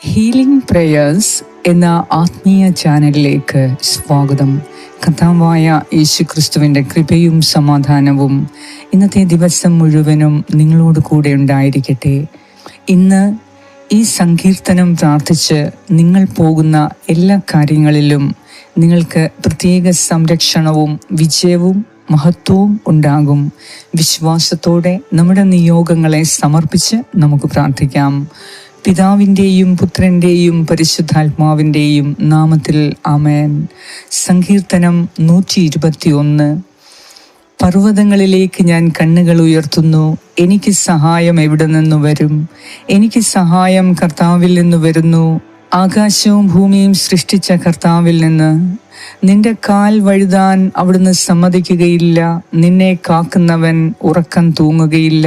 Healing prayers എന്ന ആത്മീയ ചാനലിലേക്ക് സ്വാഗതം. കർത്താവായ യേശുക്രിസ്തുവിൻ്റെ കൃപയും സമാധാനവും ഇന്നത്തെ ദിവസം മുഴുവനും നിങ്ങളോട് കൂടെ ഉണ്ടായിരിക്കട്ടെ. ഇന്ന് ഈ സങ്കീർത്തനം പ്രാർത്ഥിച്ച് നിങ്ങൾ പോകുന്ന എല്ലാ കാര്യങ്ങളിലും നിങ്ങൾക്ക് പ്രത്യേക സംരക്ഷണവും വിജയവും മഹത്വവും ഉണ്ടാകും. വിശ്വാസത്തോടെ നമ്മുടെ നിയോഗങ്ങളെ സമർപ്പിച്ച് നമുക്ക് പ്രാർത്ഥിക്കാം. പിതാവിൻ്റെയും പുത്രൻ്റെയും പരിശുദ്ധാത്മാവിൻ്റെയും നാമത്തിൽ ആമേൻ. സങ്കീർത്തനം 121. പർവ്വതങ്ങളിലേക്ക് ഞാൻ കണ്ണുകൾ ഉയർത്തുന്നു, എനിക്ക് സഹായം എവിടെ നിന്ന് വരും? എനിക്ക് സഹായം കർത്താവിൽ നിന്ന് വരുന്നു, ആകാശവും ഭൂമിയും സൃഷ്ടിച്ച കർത്താവിൽ നിന്ന്. നിന്റെ കാൽ വഴുതാൻ അവിടുന്ന് സമ്മതിക്കുകയില്ല, നിന്നെ കാക്കുന്നവൻ ഉറക്കം തൂങ്ങുകയില്ല.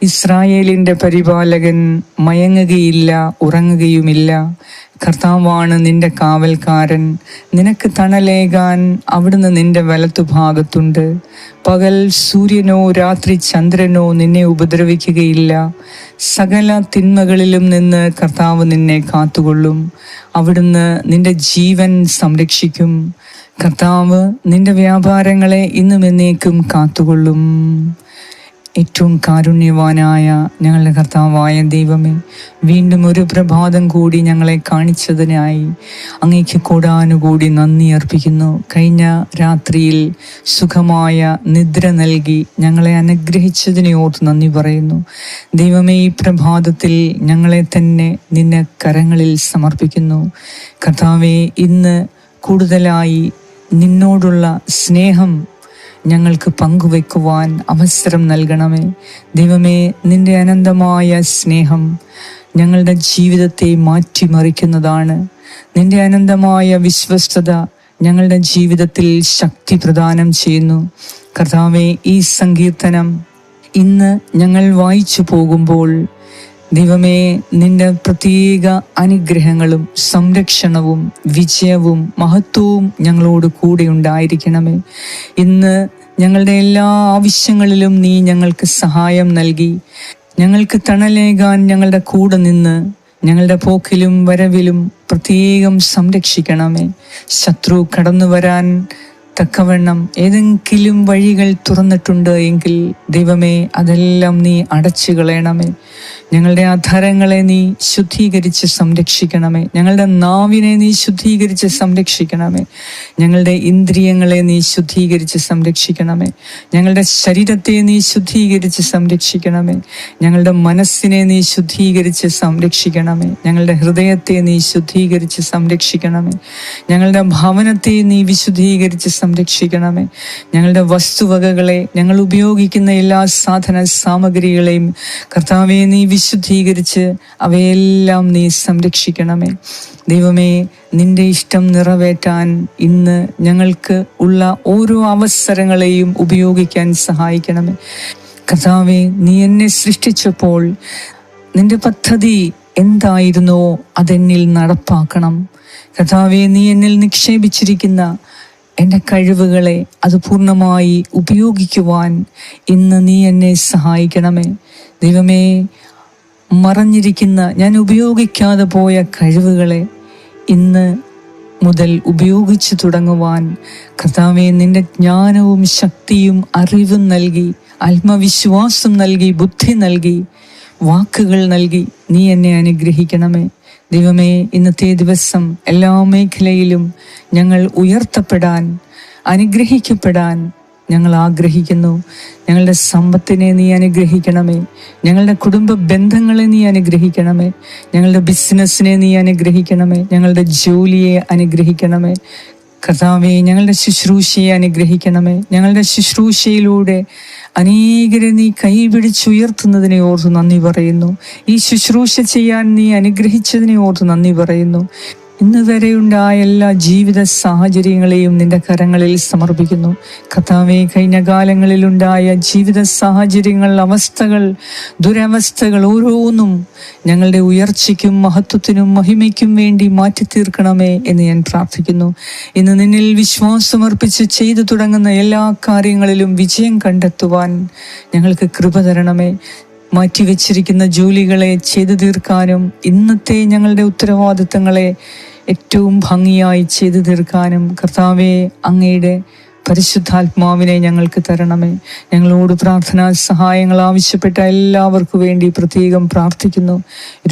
ഇസ്രായേലിൻ്റെ പരിപാലകൻ മയങ്ങുകയില്ല, ഉറങ്ങുകയുമില്ല. കർത്താവാണ് നിന്റെ കാവൽക്കാരൻ, നിനക്ക് തണലേകാൻ അവിടുന്ന് നിന്റെ വലത്തുഭാഗത്തുണ്ട്. പകൽ സൂര്യനോ രാത്രി ചന്ദ്രനോ നിന്നെ ഉപദ്രവിക്കുകയില്ല. സകല തിന്മകളിലും നിന്ന് കർത്താവ് നിന്നെ കാത്തുകൊള്ളും. അവിടുന്ന് നിന്റെ ജീവൻ സംരക്ഷിക്കും. കർത്താവ് നിന്റെ വ്യാപാരങ്ങളെ ഇന്നും എന്നേക്കും കാത്തുകൊള്ളും. ഏറ്റവും കാരുണ്യവാനായ ഞങ്ങളുടെ കർത്താവായ ദൈവമേ, വീണ്ടും ഒരു പ്രഭാതം കൂടി ഞങ്ങളെ കാണിച്ചതിനായി അങ്ങേക്ക് കോടാനുകൂടി നന്ദി അർപ്പിക്കുന്നു. കഴിഞ്ഞ രാത്രിയിൽ സുഖമായ നിദ്ര നൽകി ഞങ്ങളെ അനുഗ്രഹിച്ചതിനെ ഓർത്ത് നന്ദി പറയുന്നു. ദൈവമേ, ഈ പ്രഭാതത്തിൽ ഞങ്ങളെ തന്നെ നിന്റെ കരങ്ങളിൽ സമർപ്പിക്കുന്നു. കർത്താവേ, ഇന്ന് കൂടുതലായി നിന്നോടുള്ള സ്നേഹം ഞങ്ങൾക്ക് പങ്കുവെക്കുവാൻ അവസരം നൽകണമേ. ദൈവമേ, നിന്റെ അനന്തമായ സ്നേഹം ഞങ്ങളുടെ ജീവിതത്തെ മാറ്റിമറിക്കുന്നതാണ്. നിന്റെ അനന്തമായ വിശ്വസ്തത ഞങ്ങളുടെ ജീവിതത്തിൽ ശക്തി പ്രദാനം ചെയ്യുന്നു. കർത്താവേ, ഈ സങ്കീർത്തനം ഇന്ന് ഞങ്ങൾ വായിച്ചു പോകുമ്പോൾ ദൈവമേ, നിന്റെ പ്രത്യേക അനുഗ്രഹങ്ങളും സംരക്ഷണവും വിജയവും മഹത്വവും ഞങ്ങളോട് കൂടെ ഉണ്ടായിരിക്കണമേ. ഇന്ന് ഞങ്ങളുടെ എല്ലാ ആവശ്യങ്ങളിലും നീ ഞങ്ങൾക്ക് സഹായം നൽകി ഞങ്ങൾക്ക് തണലേകാൻ ഞങ്ങളുടെ കൂടെ നിന്ന് ഞങ്ങളുടെ പോക്കിലും വരവിലും പ്രത്യേകം സംരക്ഷിക്കണമേ. ശത്രു കടന്നു വരാൻ തക്കവണ്ണം ഏതെങ്കിലും വഴികൾ തുറന്നിട്ടുണ്ട് എങ്കിൽ ദൈവമേ, അതെല്ലാം നീ അടച്ചു കളയണമേ. ഞങ്ങളുടെ അധരങ്ങളെ നീ ശുദ്ധീകരിച്ച് സംരക്ഷിക്കണമേ. ഞങ്ങളുടെ നാവിനെ നീ ശുദ്ധീകരിച്ച് സംരക്ഷിക്കണമേ. ഞങ്ങളുടെ ഇന്ദ്രിയങ്ങളെ നീ ശുദ്ധീകരിച്ച് സംരക്ഷിക്കണമേ. ഞങ്ങളുടെ ശരീരത്തെ നീ ശുദ്ധീകരിച്ച് സംരക്ഷിക്കണമേ. ഞങ്ങളുടെ മനസ്സിനെ നീ ശുദ്ധീകരിച്ച് സംരക്ഷിക്കണമേ. ഞങ്ങളുടെ ഹൃദയത്തെ നീ ശുദ്ധീകരിച്ച് സംരക്ഷിക്കണമേ. ഞങ്ങളുടെ ഭവനത്തെ നീ വിശുദ്ധീകരിച്ച് സംരക്ഷിക്കണമേ. ഞങ്ങളുടെ വസ്തുവകകളെ, ഞങ്ങൾ ഉപയോഗിക്കുന്ന എല്ലാ സാധന സാമഗ്രികളെയും കർത്താവെ നീ വിശുദ്ധീകരിച്ച് അവയെല്ലാം നീ സംരക്ഷിക്കണമേ. ദൈവമേ, നിന്റെ ഇഷ്ടം നിറവേറ്റാൻ ഇന്ന് ഞങ്ങൾക്ക് ഉള്ള ഓരോ അവസരങ്ങളെയും ഉപയോഗിക്കാൻ സഹായിക്കണമേ. കർത്താവെ, നീ എന്നെ സൃഷ്ടിച്ചപ്പോൾ നിന്റെ പദ്ധതി എന്തായിരുന്നോ അതെന്നിൽ നടപ്പാക്കണം. കർത്താവെ, നീ എന്നിൽ നിക്ഷേപിച്ചിരിക്കുന്ന എൻ്റെ കഴിവുകളെ അത് പൂർണ്ണമായി ഉപയോഗിക്കുവാൻ ഇന്ന് നീ എന്നെ സഹായിക്കണമേ. ദൈവമേ, മറഞ്ഞിരിക്കുന്ന ഞാൻ ഉപയോഗിക്കാതെ പോയ കഴിവുകളെ ഇന്ന് മുതൽ ഉപയോഗിച്ചു തുടങ്ങുവാൻ കർത്താവേ നിന്റെ ജ്ഞാനവും ശക്തിയും അറിവും നൽകി, ആത്മവിശ്വാസം നൽകി, ബുദ്ധി നൽകി, വാക്കുകൾ നൽകി നീ എന്നെ അനുഗ്രഹിക്കണമേ. ദൈവമേ, ഇന്നത്തെ ദിവസം എല്ലാ മേഖലയിലും ഞങ്ങൾ ഉയർത്തപ്പെടാൻ, അനുഗ്രഹിക്കപ്പെടാൻ ഞങ്ങൾ ആഗ്രഹിക്കുന്നു. ഞങ്ങളുടെ സമ്പത്തിനെ നീ അനുഗ്രഹിക്കണമേ. ഞങ്ങളുടെ കുടുംബ ബന്ധങ്ങളെ നീ അനുഗ്രഹിക്കണമേ. ഞങ്ങളുടെ ബിസിനസ്സിനെ നീ അനുഗ്രഹിക്കണമേ. ഞങ്ങളുടെ ജോലിയെ അനുഗ്രഹിക്കണമേ. കർത്താവേ, ഞങ്ങളുടെ ശുശ്രൂഷയെ അനുഗ്രഹിക്കണമേ. ഞങ്ങളുടെ ശുശ്രൂഷയിലൂടെ അനേകരെ നീ കൈപിടിച്ചുയർത്തുന്നതിനെ ഓർത്ത് നന്ദി പറയുന്നു. ഈ ശുശ്രൂഷ ചെയ്യാൻ നീ അനുഗ്രഹിച്ചതിനെ ഓർത്ത് നന്ദി പറയുന്നു. ഇന്ന് വരെയുണ്ടായ എല്ലാ ജീവിത സാഹചര്യങ്ങളെയും നിന്റെ കരങ്ങളിൽ സമർപ്പിക്കുന്നു. കർത്താവേ, കഴിഞ്ഞ കാലങ്ങളിലുണ്ടായ ജീവിത സാഹചര്യങ്ങൾ, അവസ്ഥകൾ, ദുരവസ്ഥകൾ ഓരോന്നും ഞങ്ങളുടെ ഉയർച്ചയ്ക്കും മഹത്വത്തിനും മഹിമയ്ക്കും വേണ്ടി മാറ്റി തീർക്കണമേ എന്ന് ഞാൻ പ്രാർത്ഥിക്കുന്നു. ഇന്ന് നിന്നിൽ വിശ്വാസമർപ്പിച്ച് ചെയ്തു തുടങ്ങുന്ന എല്ലാ കാര്യങ്ങളിലും വിജയം കണ്ടെത്തുവാൻ ഞങ്ങൾക്ക് കൃപ തരണമേ. മാറ്റിവെച്ചിരിക്കുന്ന ജോലികളെ ചെയ്തു തീർക്കാനും ഇന്നത്തെ ഞങ്ങളുടെ ഉത്തരവാദിത്തങ്ങളെ ഏറ്റവും ഭംഗിയായി ചെയ്തു തീർക്കാനും കർത്താവേ, അങ്ങയുടെ പരിശുദ്ധാത്മാവിനെ ഞങ്ങൾക്ക് തരണമേ. ഞങ്ങളോട് പ്രാർത്ഥനാ സഹായങ്ങൾ ആവശ്യപ്പെട്ട എല്ലാവർക്കു വേണ്ടി പ്രത്യേകം പ്രാർത്ഥിക്കുന്നു.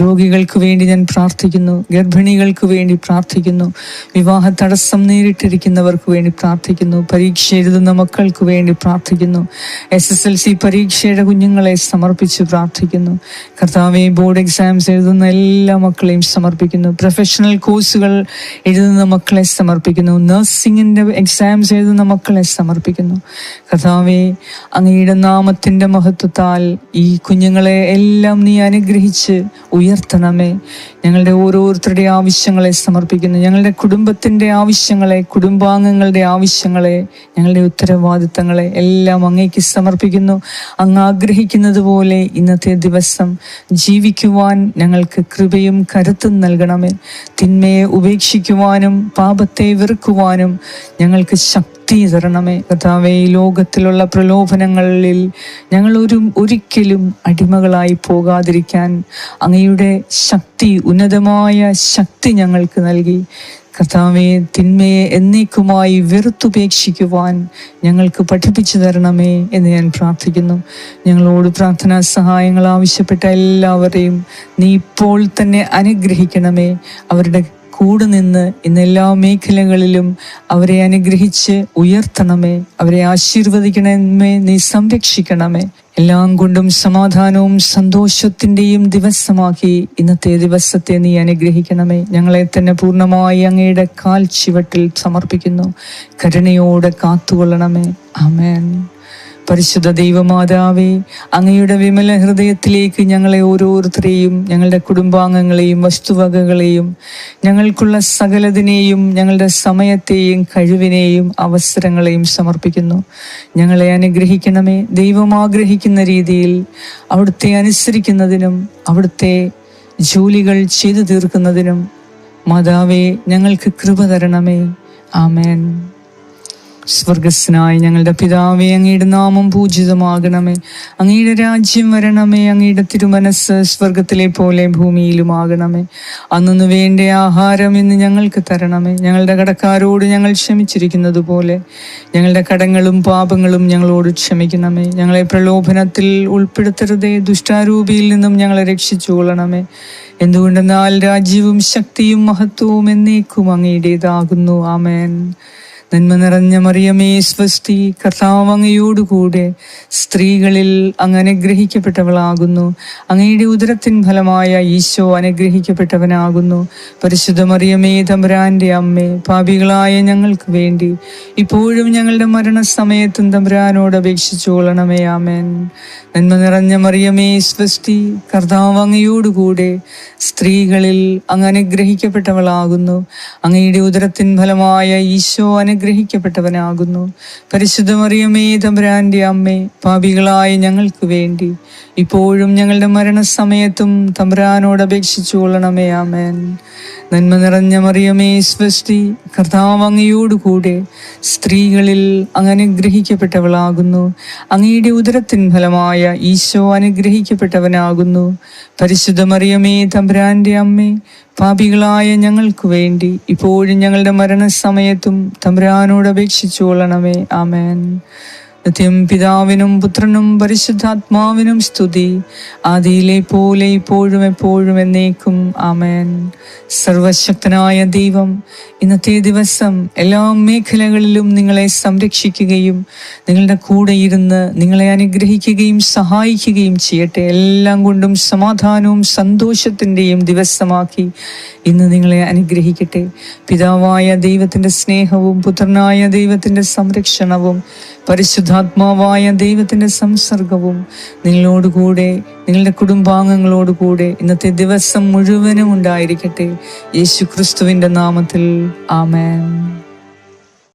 രോഗികൾക്ക് വേണ്ടി ഞാൻ പ്രാർത്ഥിക്കുന്നു. ഗർഭിണികൾക്ക് വേണ്ടി പ്രാർത്ഥിക്കുന്നു. വിവാഹ തടസ്സം നേരിട്ടിരിക്കുന്നവർക്ക് വേണ്ടി പ്രാർത്ഥിക്കുന്നു. പരീക്ഷ എഴുതുന്ന മക്കൾക്ക് വേണ്ടി പ്രാർത്ഥിക്കുന്നു. SSLC പരീക്ഷയുടെ കുഞ്ഞുങ്ങളെ സമർപ്പിച്ച് പ്രാർത്ഥിക്കുന്നു. കർത്താവെ, ബോർഡ് എക്സാംസ് എഴുതുന്ന എല്ലാ മക്കളെയും സമർപ്പിക്കുന്നു. പ്രൊഫഷണൽ കോഴ്സുകൾ എഴുതുന്ന മക്കളെ സമർപ്പിക്കുന്നു. നഴ്സിംഗിന്റെ എക്സാംസ് എഴുതുന്ന മക്കളെ സമർപ്പിക്കുന്നു. കർത്താവേ, അങ്ങയുടെ നാമത്തിന്റെ മഹത്വത്താൽ ഈ കുഞ്ഞുങ്ങളെ എല്ലാം നീ അനുഗ്രഹിച്ച് ഉയർത്തണമേ. ഞങ്ങളുടെ ഓരോരുത്തരുടെ ആവശ്യങ്ങളെ സമർപ്പിക്കുന്നു. ഞങ്ങളുടെ കുടുംബത്തിന്റെ ആവശ്യങ്ങളെ, കുടുംബാംഗങ്ങളുടെ ആവശ്യങ്ങളെ, ഞങ്ങളുടെ ഉത്തരവാദിത്തങ്ങളെ എല്ലാം അങ്ങേക്ക് സമർപ്പിക്കുന്നു. അങ്ങ് ആഗ്രഹിക്കുന്നത് പോലെ ഇന്നത്തെ ദിവസം ജീവിക്കുവാൻ ഞങ്ങൾക്ക് കൃപയും കരുത്തും നൽകണമേ. തിന്മയെ ഉപേക്ഷിക്കുവാനും പാപത്തെ വെറുക്കുവാനും ഞങ്ങൾക്ക് ശക്തി തരണമേ. കർത്താവേ, ഈ ലോകത്തിലുള്ള പ്രലോഭനങ്ങളിൽ ഞങ്ങൾ ഒരിക്കലും അടിമകളായി പോകാതിരിക്കാൻ അങ്ങയുടെ ശക്തി, ഉന്നതമായ ശക്തി ഞങ്ങൾക്ക് നൽകി. കർത്താവേ, തിന്മയെ എന്നേക്കുമായി വെറുത്തുപേക്ഷിക്കുവാൻ ഞങ്ങൾക്ക് പഠിപ്പിച്ചു തരണമേ എന്ന് ഞാൻ പ്രാർത്ഥിക്കുന്നു. ഞങ്ങളോട് പ്രാർത്ഥനാ സഹായങ്ങൾ ആവശ്യപ്പെട്ട എല്ലാവരെയും നീ ഇപ്പോൾ തന്നെ അനുഗ്രഹിക്കണമേ. അവരുടെ കൂടെ നിന്ന് ഇന്ന് എല്ലാ മേഖലകളിലും അവരെ അനുഗ്രഹിച്ച് ഉയർത്തണമേ. അവരെ ആശീർവദിക്കണമേ. നീ സംരക്ഷിക്കണമേ. എല്ലാം കൊണ്ടും സമാധാനവും സന്തോഷത്തിന്റെയും ദിവസമാക്കി ഇന്നത്തെ ദിവസത്തെ നീ അനുഗ്രഹിക്കണമേ. ഞങ്ങളെ തന്നെ പൂർണ്ണമായി അങ്ങയുടെ കാൽ ചുവട്ടിൽ സമർപ്പിക്കുന്നു. കരുണയോടെ കാത്തുകൊള്ളണമേ. ആമേൻ. പരിശുദ്ധ ദൈവമാതാവേ, അങ്ങയുടെ വിമല ഹൃദയത്തിലേക്ക് ഞങ്ങളെ ഓരോരുത്തരെയും, ഞങ്ങളുടെ കുടുംബാംഗങ്ങളെയും വസ്തുവകകളെയും ഞങ്ങൾക്കുള്ള സകലതിനെയും, ഞങ്ങളുടെ സമയത്തെയും കഴിവിനെയും അവസരങ്ങളെയും സമർപ്പിക്കുന്നു. ഞങ്ങളെ അനുഗ്രഹിക്കണമേ. ദൈവം ആഗ്രഹിക്കുന്ന രീതിയിൽ അവിടുത്തെ അനുസരിക്കുന്നതിനും അവിടുത്തെ ജോലികൾ ചെയ്തു തീർക്കുന്നതിനും മാതാവേ ഞങ്ങൾക്ക് കൃപ തരണമേ. ആമേൻ. സ്വർഗസ്നായ ഞങ്ങളുടെ പിതാവേ, അങ്ങയുടെ നാമം പൂജിതമാകണമേ. അങ്ങയുടെ രാജ്യം വരണമേ. അങ്ങയുടെ തിരുമനസ് സ്വർഗത്തിലെ പോലെ ഭൂമിയിലുമാകണമേ. അന്നു വേണ്ട ആഹാരം ഇന്ന് ഞങ്ങൾക്ക് തരണമേ. ഞങ്ങളുടെ കടക്കാരോട് ഞങ്ങൾ ക്ഷമിച്ചിരിക്കുന്നത് പോലെ ഞങ്ങളുടെ കടങ്ങളും പാപങ്ങളും ഞങ്ങളോട് ക്ഷമിക്കണമേ. ഞങ്ങളെ പ്രലോഭനത്തിൽ ഉൾപ്പെടുത്തരുതേ. ദുഷ്ടാരൂപിയിൽ നിന്നും ഞങ്ങളെ രക്ഷിച്ചുകൊള്ളണമേ. എന്തുകൊണ്ടെന്നാൽ രാജ്യവും ശക്തിയും മഹത്വവും എന്നേക്കും അങ്ങയുടേതാകുന്നു. ആമേൻ. നന്മ നിറഞ്ഞ മറിയമേ, സ്വസ്തി. കർത്താവ് അങ്ങയോടുകൂടെ സ്ത്രീകളിൽ അങ്ങ് അനുഗ്രഹിക്കപ്പെട്ടവളാകുന്നു. അങ്ങയുടെ ഉദരത്തിൻ ഫലമായ ഈശോ അനുഗ്രഹിക്കപ്പെട്ടവനാകുന്നു. പരിശുദ്ധ മറിയമേ, തമ്പുരാന്റെ അമ്മേ, പാപികളായ ഞങ്ങൾക്ക് വേണ്ടി ഇപ്പോഴും ഞങ്ങളുടെ മരണസമയത്തും തമ്പുരാനോട് അപേക്ഷിച്ചുകൊള്ളണമേ. ആമേൻ. നന്മ നിറഞ്ഞ മറിയമേ, സ്വസ്തി. കർത്താവ് അങ്ങയോടുകൂടെ സ്ത്രീകളിൽ അങ്ങ് അനുഗ്രഹിക്കപ്പെട്ടവളാകുന്നു. അങ്ങയുടെ ഉദരത്തിൻ ഫലമായ ഈശോ അനുഗ്രഹിക്കപ്പെട്ടവനാകുന്നു. പരിശുദ്ധ മറിയമേ, തമ്പുരാന്റെ അമ്മേ, പാപികളായ ഞങ്ങൾക്ക് വേണ്ടി ഇപ്പോഴും ഞങ്ങളുടെ മരണസമയത്തും തമ്പുരാനോട് അപേക്ഷിച്ചുകൊള്ളണമേ. ആമേൻ. നന്മ നിറഞ്ഞ മറിയമേ, സ്വസ്തി. കർത്താവ് അങ്ങയോടുകൂടെ സ്ത്രീകളിൽ അങ്ങ് അനുഗ്രഹിക്കപ്പെട്ടവളാകുന്നു. അങ്ങയുടെ ഉദരത്തിൻ ഫലമായ ഈശോ അനുഗ്രഹിക്കപ്പെട്ടവനാകുന്നു. പരിശുദ്ധ മറിയമേ, തമ്പുരാന്റെ അമ്മേ, പാപികളായ ഞങ്ങൾക്ക് വേണ്ടി ഇപ്പോഴും ഞങ്ങളുടെ മരണസമയത്തും തമ്പുരാനോട് അപേക്ഷിച്ചുകൊള്ളണമേ. ആമേൻ. നിത്യം പിതാവിനും പുത്രനും പരിശുദ്ധാത്മാവിനും സ്തുതി, ആദിയിലെ പോലെ ഇപ്പോഴും എപ്പോഴും എന്നേക്കും. ആമേൻ. സർവശക്തനായ ദൈവം ഇന്നത്തെ ദിവസം എല്ലാ മേഖലകളിലും നിങ്ങളെ സംരക്ഷിക്കുകയും നിങ്ങളുടെ കൂടെ ഇരുന്ന് നിങ്ങളെ അനുഗ്രഹിക്കുകയും സഹായിക്കുകയും ചെയ്യട്ടെ. എല്ലാം കൊണ്ടും സമാധാനവും സന്തോഷത്തിൻ്റെയും ദിവസമാക്കി ഇന്ന് നിങ്ങളെ അനുഗ്രഹിക്കട്ടെ. പിതാവായ ദൈവത്തിൻ്റെ സ്നേഹവും പുത്രനായ ദൈവത്തിൻ്റെ സംരക്ഷണവും പരിശുദ്ധാത്മാവായ ദൈവത്തിൻ്റെ സംസർഗവും നിങ്ങളോടുകൂടെ, നിങ്ങളുടെ കുടുംബാംഗങ്ങളോടുകൂടെ ഇന്നത്തെ ദിവസം മുഴുവനും ഉണ്ടായിരിക്കട്ടെ. യേശു ക്രിസ്തുവിൻ്റെ നാമത്തിൽ. ആമേൻ.